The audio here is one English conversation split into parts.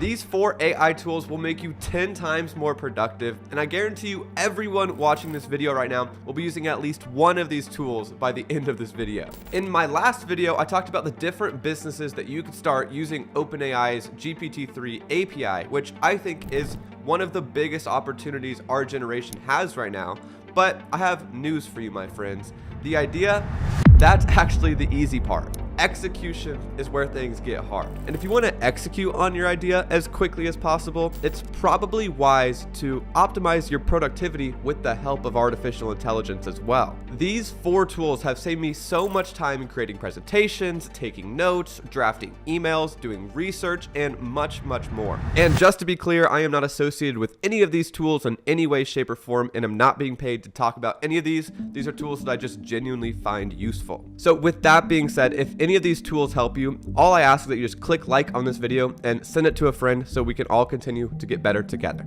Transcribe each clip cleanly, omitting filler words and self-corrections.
These 4 AI tools will make you 10 times more productive, and I guarantee you everyone watching this video right now will be using at least one of these tools by the end of this video. In my last video, I talked about the different businesses that you could start using OpenAI's GPT-3 API, which I think is one of the biggest opportunities our generation has right now. But I have news for you, my friends. The idea, that's actually the easy part. Execution is where things get hard. And if you want to execute on your idea as quickly as possible, it's probably wise to optimize your productivity with the help of artificial intelligence as well. These 4 tools have saved me so much time in creating presentations, taking notes, drafting emails, doing research, and much, much more. And just to be clear, I am not associated with any of these tools in any way, shape, or form, and I'm not being paid to talk about any of these. These are tools that I just genuinely find useful. So with that being said, if any of these tools help you, all I ask is that you just click like on this video and send it to a friend so we can all continue to get better together.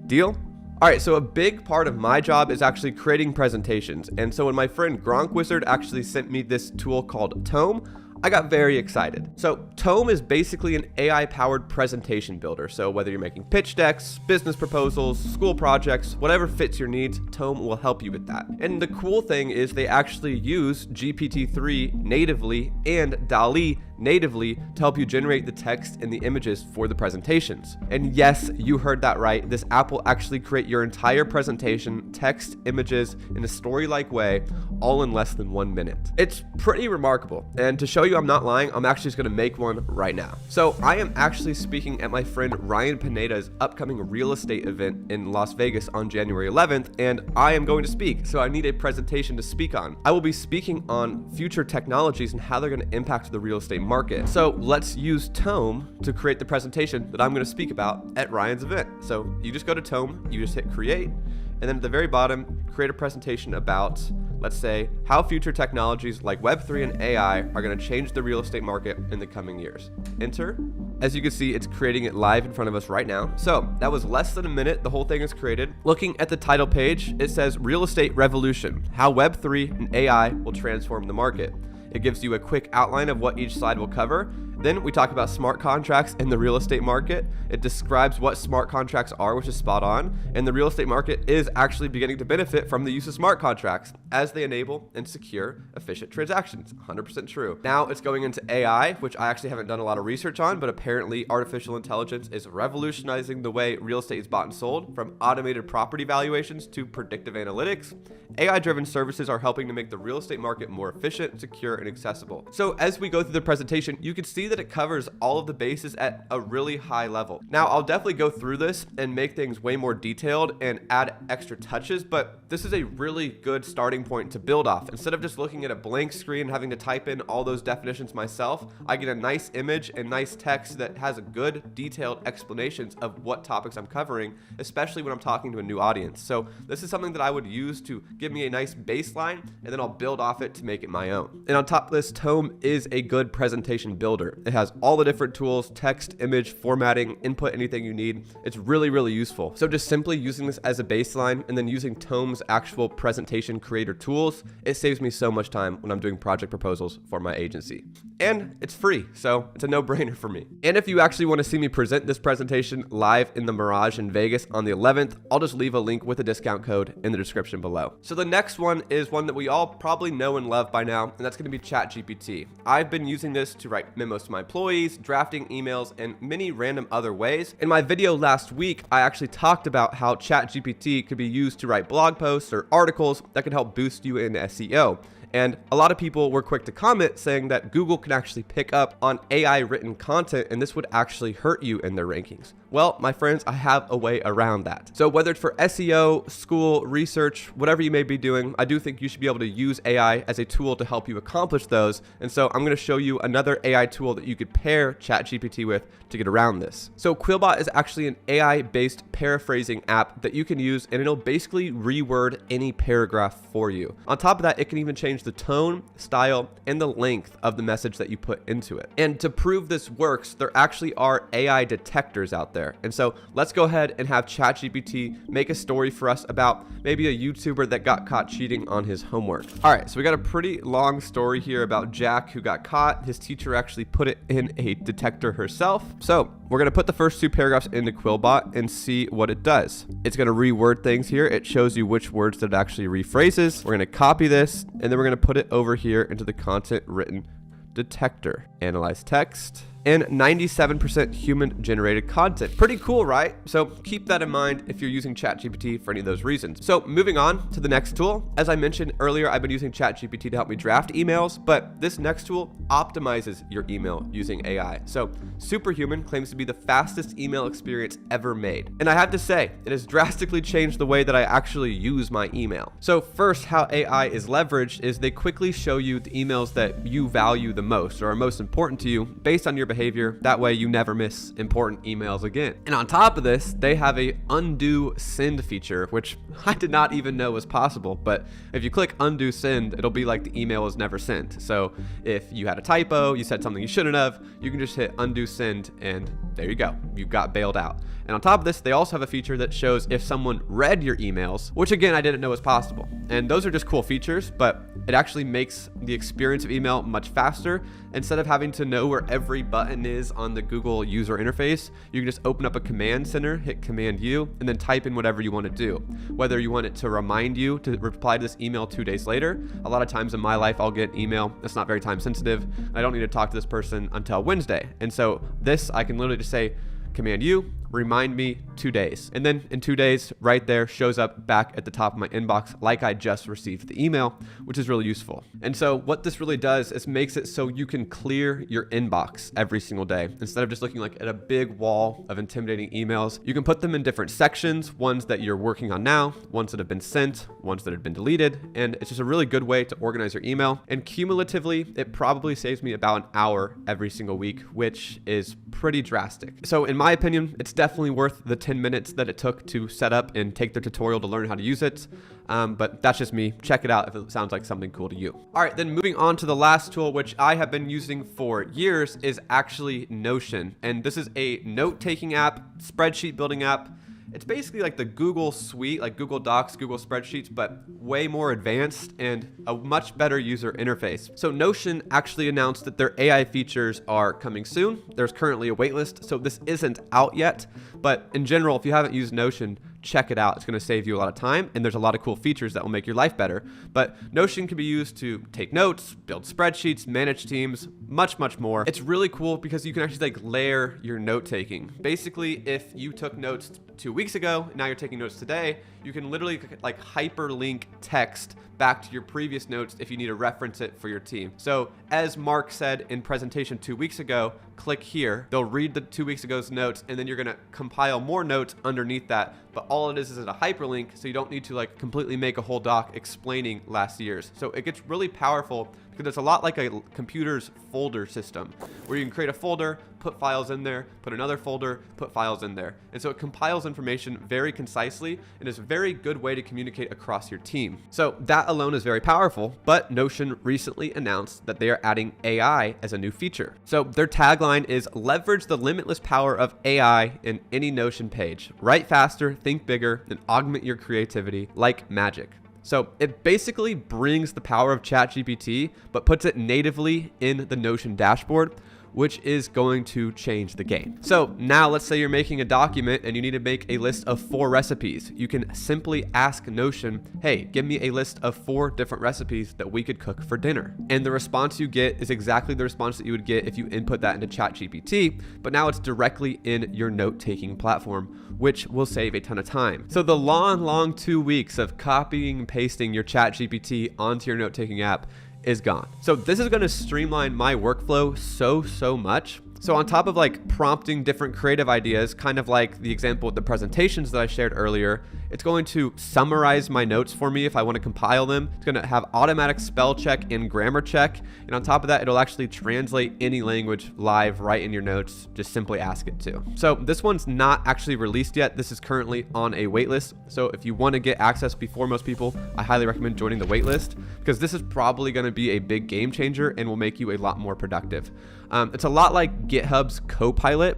Deal? Alright, so a big part of my job is actually creating presentations, and so when my friend Gronk Wizard actually sent me this tool called Tome, I got very excited. So Tome is basically an AI-powered presentation builder. So whether you're making pitch decks, business proposals, school projects, whatever fits your needs, Tome will help you with that. And the cool thing is they actually use GPT-3 natively and DALL-E natively to help you generate the text and the images for the presentations. And yes, you heard that right. This app will actually create your entire presentation, text, images in a story-like way, all in less than 1 minute. It's pretty remarkable. And to show you I'm not lying, I'm actually just gonna make one right now. So I am actually speaking at my friend Ryan Pineda's upcoming real estate event in Las Vegas on January 11th, and I am going to speak, so I need a presentation to speak on. I will be speaking on future technologies and how they're gonna impact the real estate market. So let's use Tome to create the presentation that I'm gonna speak about at Ryan's event. So you just go to Tome, you just hit create, and then at the very bottom, create a presentation about, let's say, how future technologies like Web3 and AI are going to change the real estate market in the coming years. Enter. As you can see, it's creating it live in front of us right now. So that was less than a minute. The whole thing is created. Looking at the title page, it says Real Estate Revolution, How Web3 and AI Will Transform the Market. It gives you a quick outline of what each slide will cover. Then we talk about smart contracts in the real estate market. It describes what smart contracts are, which is spot on. And the real estate market is actually beginning to benefit from the use of smart contracts as they enable and secure efficient transactions. 100% true. Now it's going into AI, which I actually haven't done a lot of research on, but apparently artificial intelligence is revolutionizing the way real estate is bought and sold, from automated property valuations to predictive analytics. AI-driven services are helping to make the real estate market more efficient, secure, and accessible. So as we go through the presentation, you can see that it covers all of the bases at a really high level. Now, I'll definitely go through this and make things way more detailed and add extra touches, but this is a really good starting point to build off. Instead of just looking at a blank screen and having to type in all those definitions myself, I get a nice image and nice text that has a good detailed explanations of what topics I'm covering, especially when I'm talking to a new audience. So this is something that I would use to give me a nice baseline, and then I'll build off it to make it my own. And on top of this, Tome is a good presentation builder. It has all the different tools, text, image, formatting, input anything you need. It's really, really useful. So just simply using this as a baseline and then using Tome's actual presentation creator tools, it saves me so much time when I'm doing project proposals for my agency. And it's free, so it's a no-brainer for me. And if you actually want to see me present this presentation live in the Mirage in Vegas on the 11th, I'll just leave a link with a discount code in the description below. So the next one is one that we all probably know and love by now, and that's going to be ChatGPT. I've been using this to write memos to my employees, drafting emails, and many random other ways. In my video last week, I actually talked about how ChatGPT could be used to write blog posts or articles that could help boost you in SEO. And a lot of people were quick to comment saying that Google can actually pick up on AI written content and this would actually hurt you in their rankings. Well, my friends, I have a way around that. So whether it's for SEO, school, research, whatever you may be doing, I do think you should be able to use AI as a tool to help you accomplish those. And so I'm going to show you another AI tool that you could pair ChatGPT with to get around this. So Quillbot is actually an AI-based paraphrasing app that you can use, and it'll basically reword any paragraph for you. On top of that, it can even change the tone, style, and the length of the message that you put into it. And to prove this works, there actually are AI detectors out there. And so let's go ahead and have ChatGPT make a story for us about maybe a YouTuber that got caught cheating on his homework. All right, so we got a pretty long story here about Jack who got caught. His teacher actually put it in a detector herself. So we're going to put the first 2 paragraphs into Quillbot and see what it does. It's going to reword things here. It shows you which words that it actually rephrases. We're going to copy this, and then we're going to put it over here into the content written detector. Analyze text. And 97% human-generated content. Pretty cool, right? So keep that in mind if you're using ChatGPT for any of those reasons. So moving on to the next tool. As I mentioned earlier, I've been using ChatGPT to help me draft emails, but this next tool optimizes your email using AI. So Superhuman claims to be the fastest email experience ever made. And I have to say, it has drastically changed the way that I actually use my email. So first, how AI is leveraged is they quickly show you the emails that you value the most or are most important to you based on your behavior. That way you never miss important emails again. And on top of this, they have a undo send feature, which I did not even know was possible. But if you click undo send, it'll be like the email was never sent. So if you had a typo, you said something you shouldn't have, you can just hit undo send and there you go. You got bailed out. And on top of this, they also have a feature that shows if someone read your emails, which again, I didn't know was possible. And those are just cool features, but it actually makes the experience of email much faster. Instead of having to know where every button is on the Google user interface, you can just open up a command center, hit Command U, and then type in whatever you want to do. Whether you want it to remind you to reply to this email 2 days later. A lot of times in my life, I'll get email that's not very time sensitive. I don't need to talk to this person until Wednesday. And so this, I can literally just say, Command U, remind me 2 days. And then in 2 days, right there, shows up back at the top of my inbox like I just received the email, which is really useful. And so what this really does is makes it so you can clear your inbox every single day. Instead of just looking like at a big wall of intimidating emails, you can put them in different sections, ones that you're working on now, ones that have been sent, ones that have been deleted. And it's just a really good way to organize your email. And cumulatively, it probably saves me about an hour every single week, which is pretty drastic. So in my opinion, it's definitely worth the 10 minutes that it took to set up and take the tutorial to learn how to use it. But that's just me. Check it out if it sounds like something cool to you. All right, then moving on to the last tool, which I have been using for years, is actually Notion. And this is a note-taking app, spreadsheet building app. It's basically like the Google suite, like Google Docs, Google Spreadsheets, but way more advanced and a much better user interface. So Notion actually announced that their AI features are coming soon. There's currently a waitlist, so this isn't out yet. But in general, if you haven't used Notion, check it out. It's going to save you a lot of time, and there's a lot of cool features that will make your life better. But Notion can be used to take notes, build spreadsheets, manage teams, much, much more. It's really cool because you can actually like layer your note taking. Basically, if you took notes 2 weeks ago, now you're taking notes today, you can literally like hyperlink text back to your previous notes if you need to reference it for your team. So as Mark said in presentation 2 weeks ago, click here. They'll read the 2 weeks ago's notes, and then you're gonna compile more notes underneath that. But all it is a hyperlink, so you don't need to like completely make a whole doc explaining last year's. So it gets really powerful because it's a lot like a computer's folder system where you can create a folder, put files in there, put another folder, put files in there. And so it compiles information very concisely and is a very good way to communicate across your team. So that alone is very powerful, but Notion recently announced that they are adding AI as a new feature. So their tagline is leverage the limitless power of AI in any Notion page. Write faster, think bigger, and augment your creativity like magic. So it basically brings the power of ChatGPT, but puts it natively in the Notion dashboard, which is going to change the game. So now let's say you're making a document and you need to make a list of 4 recipes. You can simply ask Notion, hey, give me a list of 4 different recipes that we could cook for dinner. And the response you get is exactly the response that you would get if you input that into ChatGPT, but now it's directly in your note-taking platform, which will save a ton of time. So the long 2 weeks of copying and pasting your ChatGPT onto your note-taking app is gone. So this is going to streamline my workflow so much. So on top of like prompting different creative ideas, kind of like the example with the presentations that I shared earlier, it's going to summarize my notes for me if I want to compile them. It's going to have automatic spell check and grammar check. And on top of that, it'll actually translate any language live right in your notes. Just simply ask it to. So this one's not actually released yet. This is currently on a waitlist. So if you want to get access before most people, I highly recommend joining the waitlist because this is probably going to be a big game changer and will make you a lot more productive. It's a lot like GitHub's Copilot,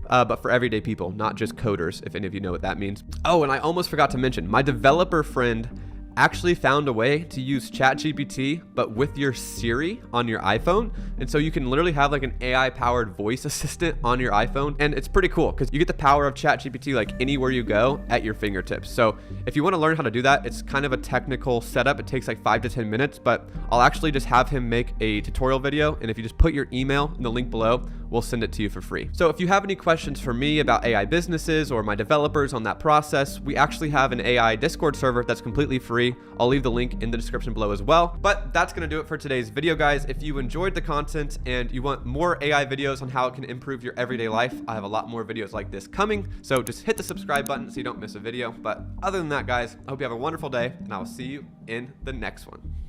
but for everyday people, not just coders, if any of you know what that means. Oh, and I almost forgot to mention, my developer friend actually found a way to use ChatGPT, but with your Siri on your iPhone. And so you can literally have like an AI powered voice assistant on your iPhone. And it's pretty cool because you get the power of ChatGPT like anywhere you go at your fingertips. So if you want to learn how to do that, it's kind of a technical setup. It takes like 5 to 10 minutes, but I'll actually just have him make a tutorial video. And if you just put your email in the link below, we'll send it to you for free. So if you have any questions for me about AI businesses or my developers on that process, we actually have an AI Discord server that's completely free. I'll leave the link in the description below as well. But that's gonna do it for today's video, guys. If you enjoyed the content and you want more AI videos on how it can improve your everyday life, I have a lot more videos like this coming. So just hit the subscribe button so you don't miss a video. But other than that, guys, I hope you have a wonderful day, and I will see you in the next one.